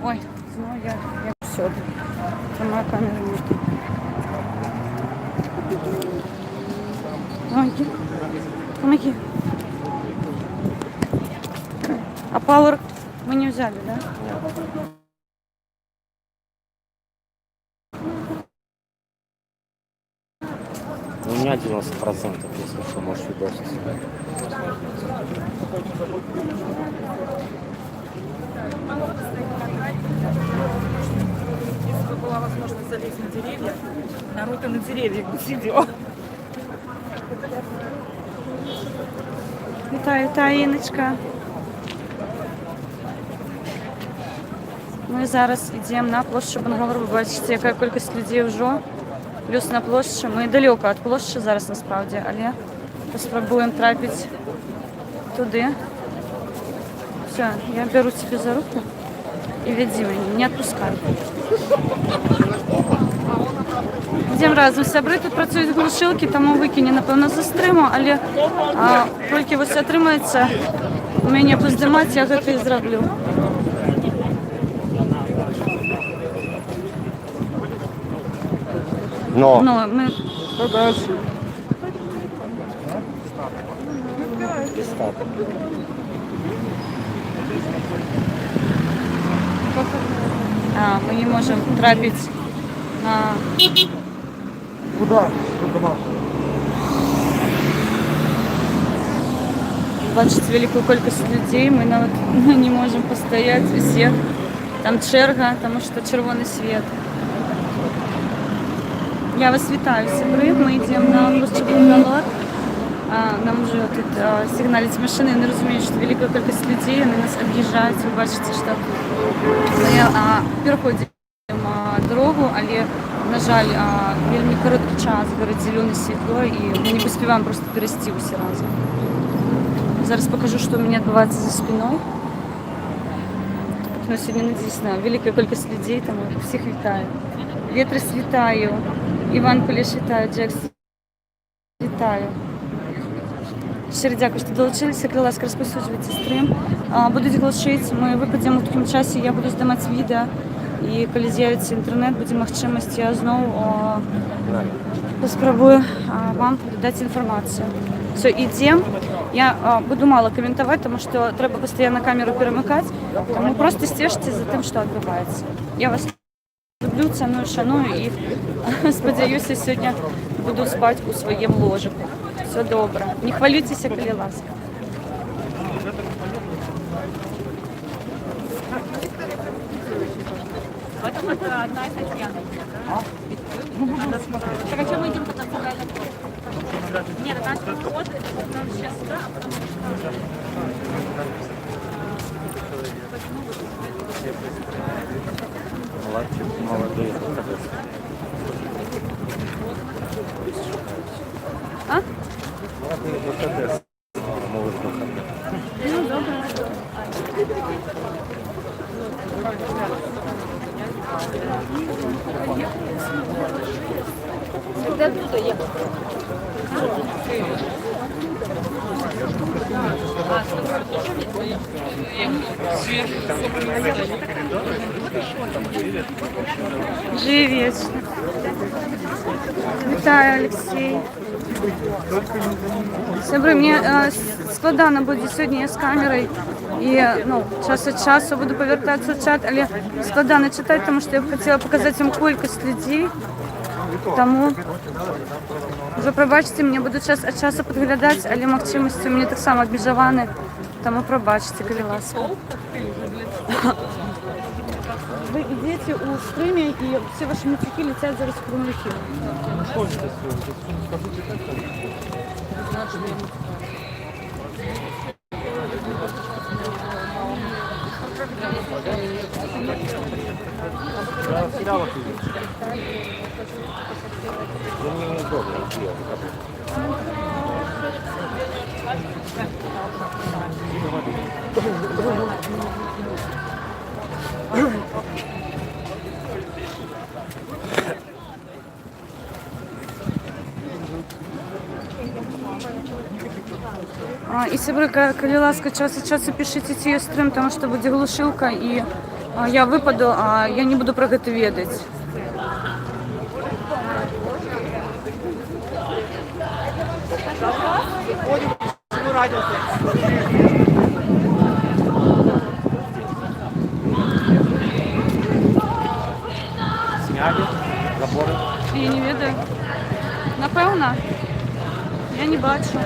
Ой, ну я все. Сама камера нет. Помоги. Помоги. А Power мы не взяли, да? У меня 90%, если что, можешь видосик снимать. Если бы была возможность залезть на деревья, народ и на деревьях бы сидел. Вітаю, Іночка. Ми зараз йдемо на площу Бангалор. Ви бачите, яка кількість людей вже. Плюс на площі. Ми далеко від площі зараз насправді, але спробуємо трапити туди. Все, я беру тебе за руку і веди мене, не відпускай. Йдемо разом. Сябри тут працюють глушилки, тому викине, напевно, застриму, але тільки ось отримається мене поздимати, я це і зроблю. Но Ми... Ми не можемо трапити на... Куда? Бачите великую кількість людей, ми не можемо постояти усіх. Там черга, тому що червоний світ. Я вас вітаю, сябри. Ми йдемо на площу Бангалор. Нам вже тут сигналять машини, не розуміють, що велика кількість людей, вони нас об'їжджають. Ви бачите, що ми переходимо дорогу, але, на жаль, вельми короткий час, горить зелене світло, і ми не поспіваємо просто перейти усі разом. Зараз покажу, що у мене відбувається за спиною. Ну, сьогодні, дійсно, велика кількість людей, тому всіх вітаю. Вітрис вітаю, Іван Куліш вітаю, Джекс вітаю. Щиро дякую, що долучилися, будь ласка, розповсюджуйте стрім. Будуть глушити, ми випадемо у такому часі, я буду здавати відео, і коли з'явиться інтернет, буде можливість, я знову спробую вам дати інформацію. Все, йдемо. Я буду мало коментувати, тому що треба постійно камеру перемикати, тому просто стежте за тим, що відбувається. Я вас люблю, ціную, шаную і сподіваюся, сьогодні буду спати у своєму ложику. Все добре. Не хвалюйтеся, коли ласка. Это вот одна из Татьяны. Так а что мы идем по центральному? Нет, она работает, но сейчас сюда, а потом... молодые. А? Молодые ДХД. Могут выходить. Ну, добре. Когда оттуда ехать? Живи вечно. Вітаю, Олексій. Сябри, мені складно буде сьогодні, я з камерою. І час від часу буду повертатися в чат, але складно читати, тому що я б хотіла показати вам кількість людей. Тому вже пробачте, мені буду час від часу підглядати, але можливості у мене так само обмежовані, тому пробачте, коли ласка. Ви йдете у стрімі і всі ваші матюки летять зараз в прямий ефір. Я в сериалах видел. Для меня неудобно. І сябри, коли ласка, час від часу пишіть цей стрім, тому що буде глушилка і Я выпаду, а я не буду про гэта ведаць. Сняли заборы. Я не ведаю. Напэўна, я не бачу.